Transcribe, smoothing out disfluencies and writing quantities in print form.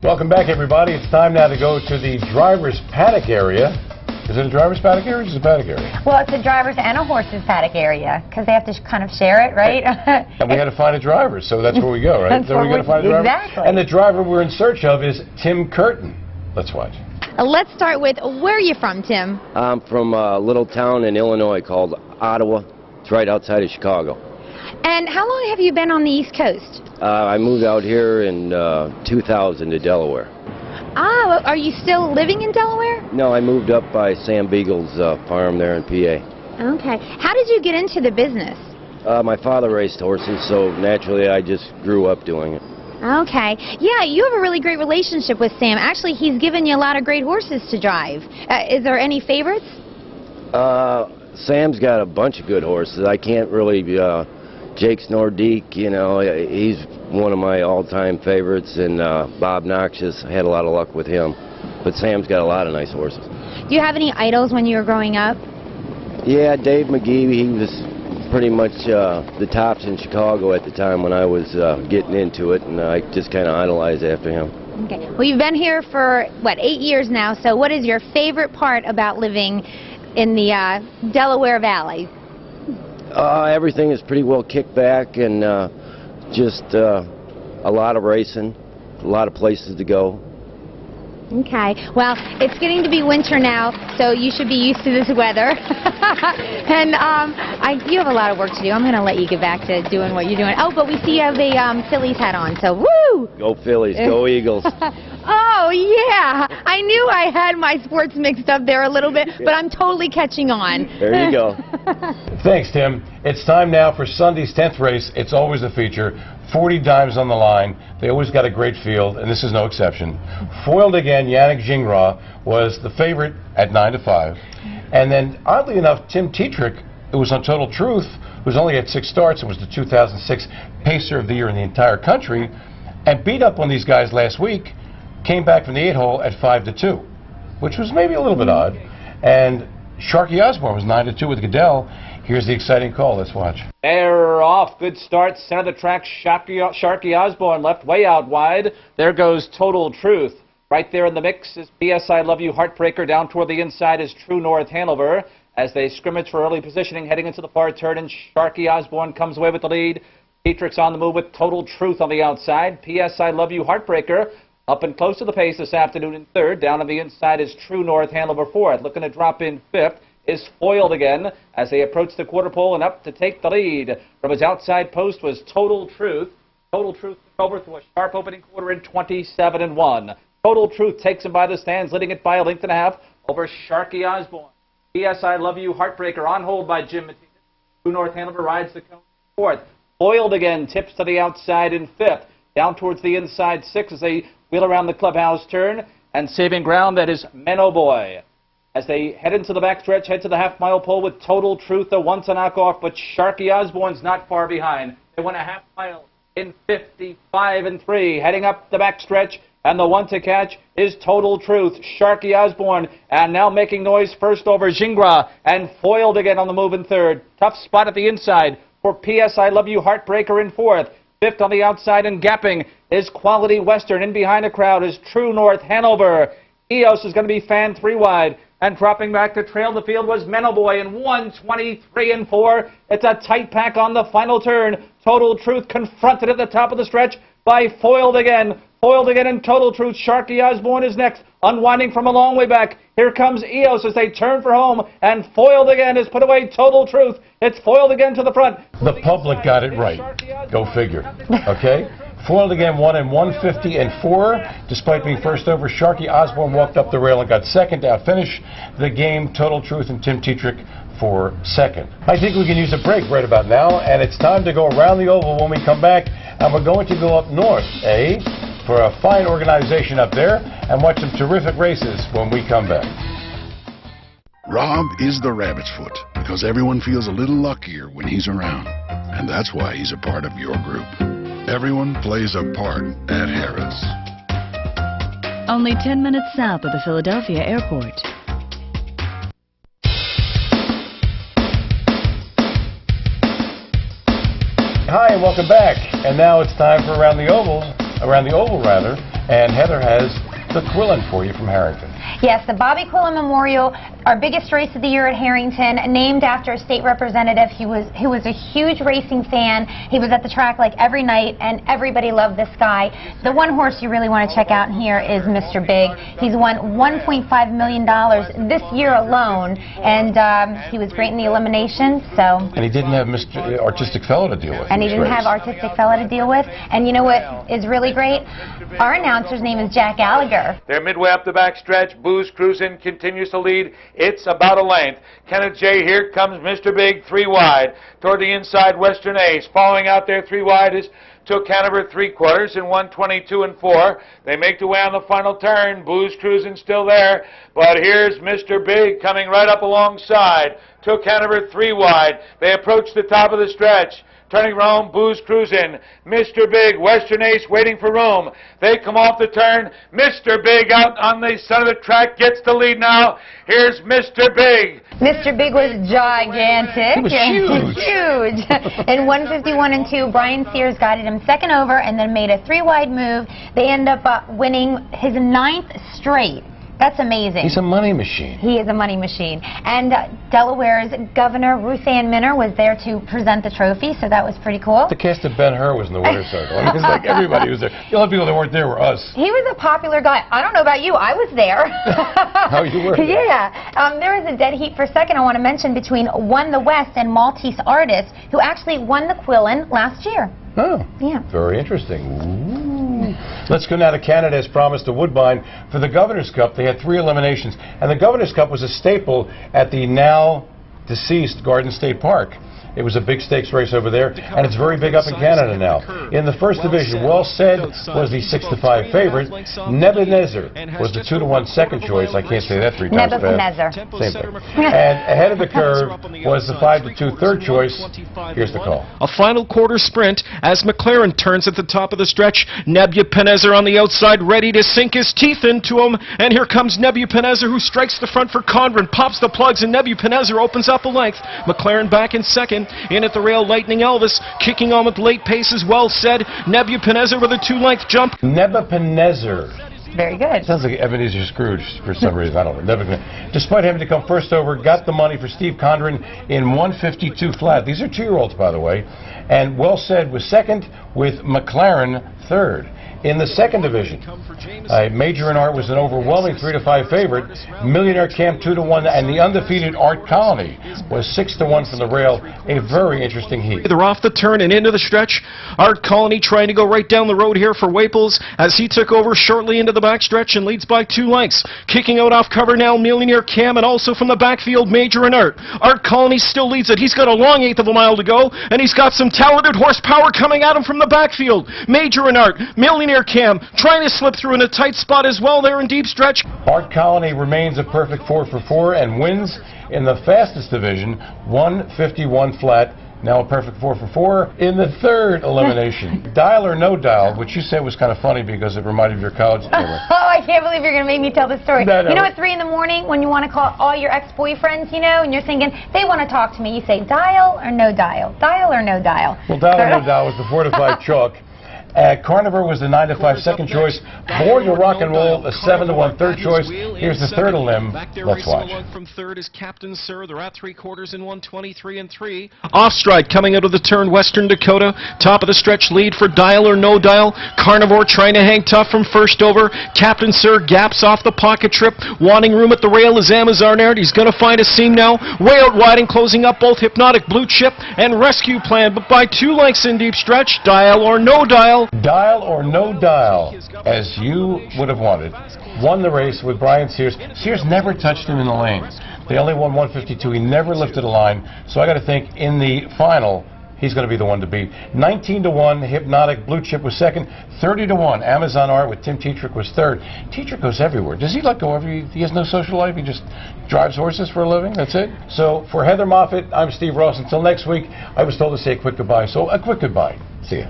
Welcome back, everybody. It's time now to go to the driver's paddock area. Is it a driver's paddock area or is it a paddock area? Well, it's a driver's and a horse's paddock area because they have to kind of share it, right? And we had to find a driver, so that's where we go, right? That's so we got to find a driver. Exactly. And the driver we're in search of is Tim Curtin. Let's watch. Let's start with, where are you from, Tim? I'm from a little town in Illinois called Ottawa. It's right outside of Chicago. And how long have you been on the East Coast? I moved out here in 2000 to Delaware. Ah, are you still living in Delaware? No, I moved up by Sam Beagle's farm there in PA. Okay. How did you get into the business? My father raced horses, so naturally I just grew up doing it. Okay. Yeah, you have a really great relationship with Sam. Actually, he's given you a lot of great horses to drive. Is there any favorites? Sam's got a bunch of good horses. I can't really... Jake's Nordique, you know, he's one of my all-time favorites, and Bob Noxious, I had a lot of luck with him. But Sam's got a lot of nice horses. Do you have any idols when you were growing up? Yeah, Dave McGee, he was pretty much the tops in Chicago at the time when I was getting into it, and I just kind of idolized after him. Okay. Well, you've been here for, what, 8 years now, so what is your favorite part about living in the Delaware Valley? Everything is pretty well kicked back, and just a lot of racing, a lot of places to go. Okay. Well, it's getting to be winter now, so you should be used to this weather. And you have a lot of work to do. I'm going to let you get back to doing what you're doing. Oh, but we see you have a Phillies hat on, so woo! Go Phillies, go Eagles. Oh, yeah. I knew I had my sports mixed up there a little bit, but I'm totally catching on. There you go. Thanks, Tim. It's time now for Sunday's 10th race. It's always a feature. 40 dimes on the line. They always got a great field, and this is no exception. Foiled again, Yannick Gingras was the favorite at 9-5. And then, oddly enough, Tim Tetrick, who was on Total Truth, who's only had 6 starts and was the 2006 Pacer of the Year in the entire country, and beat up on these guys last week, came back from the 8-hole at 5-2, which was maybe a little bit odd. And Sharky Osborne was 9-2 with Goodell. Here's the exciting call. Let's watch. They're off. Good start. Center of the track. Sharky Osborne left way out wide. There goes Total Truth. Right there in the mix is PS I Love You Heartbreaker. Down toward the inside is True North Hanover as they scrimmage for early positioning heading into the far turn. And Sharky Osborne comes away with the lead. Tetrick's on the move with Total Truth on the outside. PS I Love You Heartbreaker up and close to the pace this afternoon in third. Down on the inside is True North Hanover fourth. Looking to drop in fifth is Foiled again as they approach the quarter pole, and up to take the lead from his outside post was Total Truth. Total Truth over to a sharp opening quarter in 27-1. Total Truth takes him by the stands, leading it by a length and a half over Sharky Osborne. PS I Love You Heartbreaker on hold by Jim Mattinez. True North Hanover rides the cone fourth. Foiled again, tips to the outside in fifth. Down towards the inside sixth as they wheel around the clubhouse turn, and saving ground, that is Menno Boy. As they head into the backstretch, head to the half-mile pole with Total Truth, the one to knock off, but Sharky Osborne's not far behind. They went a half mile in 55-3, heading up the backstretch, and the one to catch is Total Truth, Sharky Osborne, and now making noise first over Gingras, and Foiled again on the move in third. Tough spot at the inside for PS I Love You Heartbreaker in fourth. Fifth on the outside and gapping is Quality Western. In behind the crowd is True North Hanover. EOS is going to be fanned 3 wide. And dropping back to trail the field was Menno Boy in 1:23-4. It's a tight pack on the final turn. Total Truth confronted at the top of the stretch by Foiled again. Foiled again in Total Truth. Sharky Osborne is next, unwinding from a long way back. Here comes EOS as they turn for home, and Foiled again has put away Total Truth. It's Foiled again to the front. The public got it right. Go figure. Okay? Foiled again, won in 1:50-4. Despite being first over, Sharky Osborne walked up the rail and got second to outfinish the game. Total Truth and Tim Tetrick for second. I think we can use a break right about now, and it's time to go around the oval when we come back. And we're going to go up north, for a fine organization up there, and watch some terrific races when we come back. Rob is the rabbit's foot because everyone feels a little luckier when he's around. And that's why he's a part of your group. Everyone plays a part at Harrah's. Only 10 minutes south of the Philadelphia airport. Hi, and welcome back. And now it's time for Around the Oval, And Heather has the Quillen for you from Harrington. Yes, the Bobby Quillen Memorial, our biggest race of the year at Harrington, named after a state representative who was a huge racing fan. He was at the track like every night, and everybody loved this guy. The one horse you really want to check out here is Mr. Big. He's won $1.5 million this year alone, and he was great in the elimination. So. And he didn't have Mr. Artistic Fellow to deal with. And he didn't have Artistic Fellow to deal with. And you know what is really great? Our announcer's name is Jack Gallagher. They're midway up the back stretch. Booze Cruisin' continues to lead. It's about a length. Kenneth J. Here comes Mr. Big 3 wide. Toward the inside, Western Ace. Following out there 3 wide is Took Hanover 3/4 in 1:22 and 4. They make the way on the final turn. Booze Cruisin' still there, but here's Mr. Big coming right up alongside. Took Hanover 3 wide. They approach the top of the stretch. Turning around, Booze Cruisin'. Mr. Big, Western Ace waiting for room. They come off the turn. Mr. Big out on the center of the track gets the lead now. Here's Mr. Big. Mr. Big was gigantic. He was huge. Huge. In 151 and 2, Brian Sears guided him second over and then made a 3-wide move. They end up winning his 9th straight. That's amazing. He's a money machine. He is a money machine. And Delaware's Governor Ruth Ann Minner was there to present the trophy, so that was pretty cool. The cast of Ben-Hur was in the winner's circle. I mean, it's like everybody was there. The only people that weren't there were us. He was a popular guy. I don't know about you. I was there. How you were? Yeah. There was a dead heat for second I want to mention between One the West and Maltese Artist, who actually won the Quillen last year. Oh, yeah. Very interesting. Ooh. Let's go now to Canada, as promised, to Woodbine. For the Governor's Cup, they had 3 eliminations, and the Governor's Cup was a staple at the now deceased Garden State Park. It was a big stakes race over there, and it's very big up in Canada now. In the first division, Well Said was the 6-5 favorite. Nebuchadnezzar was the 2-1 second choice. I can't say that 3 times Nebuchadnezzar. fast. Same thing. And ahead of the curve was the 5-2 third choice. Here's the call. A final quarter sprint as McLaren turns at the top of the stretch. Nebuchadnezzar on the outside, ready to sink his teeth into him. And here comes Nebuchadnezzar, who strikes the front for Conran, pops the plugs, and Nebuchadnezzar opens up a length. McLaren back in second. In at the rail, Lightning Elvis kicking on with late pace as Well Said. Nebuchadnezzar with a 2-length jump. Nebuchadnezzar. Very good. Sounds like Ebenezer Scrooge for some reason. I don't know. Nebuchadnezzar. Despite having to come first over, got the money for Steve Condren in 152 flat. These are 2-year-olds, by the way. And Well Said was second, with McLaren third. In the second division, Major and Art was an overwhelming 3-5 favorite. Millionaire Camp 2-1, and the undefeated Art Colony was 6-1 from the rail. A very interesting heat. They're off the turn and into the stretch. Art Colony trying to go right down the road here for Waples as he took over shortly into the backstretch and leads by 2 lengths. Kicking out off cover now, Millionaire Cam, and also from the backfield, Major and Art. Art Colony still leads it. He's got a long 1/8 of a mile to go, and he's got some talented horsepower coming at him from the backfield. Major and Art, Millionaire Cam trying to slip through in a tight spot as well there in deep stretch. Art Colony remains a perfect 4 for 4 and wins in the fastest division, 151 flat. Now a perfect 4 for 4 in the third elimination. Dial or No Dial, which you said was kind of funny because it reminded you of your college diploma. Oh, I can't believe you're going to make me tell this story. No. You know, at 3 in the morning, when you want to call all your ex-boyfriends, you know, and you're thinking, they want to talk to me, you say, dial or no dial? Dial or no dial? Well, Dial or No Dial was the 4-5 chalk. Carnivore was the 9-5 second choice. Born to Rock and Roll, the 7-1 third choice. Here's the third limb. Let's watch. From third is Captain Sir. They're at 3/4 in 1:23 and 3. Off stride coming out of the turn, Western Dakota. Top of the stretch lead for Dial or No Dial. Carnivore trying to hang tough from first over. Captain Sir gaps off the pocket trip. Wanting room at the rail is Amazon Art. He's going to find a seam now. Way out wide and closing up both Hypnotic Blue Chip and Rescue Plan, but by 2 lengths in deep stretch. Dial or No Dial. Dial or No Dial, as you would have wanted, won the race with Brian Sears. Sears never touched him in the lane. They only won 152. He never lifted a line. So I got to think in the final, he's going to be the one to beat. 19-1, Hypnotic Blue Chip was second. 30-1, Amazon Art with Tim Tetrick was third. Tetrick goes everywhere. Does he let go every? He has no social life. He just drives horses for a living. That's it. So for Heather Moffett, I'm Steve Ross. Until next week, I was told to say a quick goodbye. So a quick goodbye. See ya.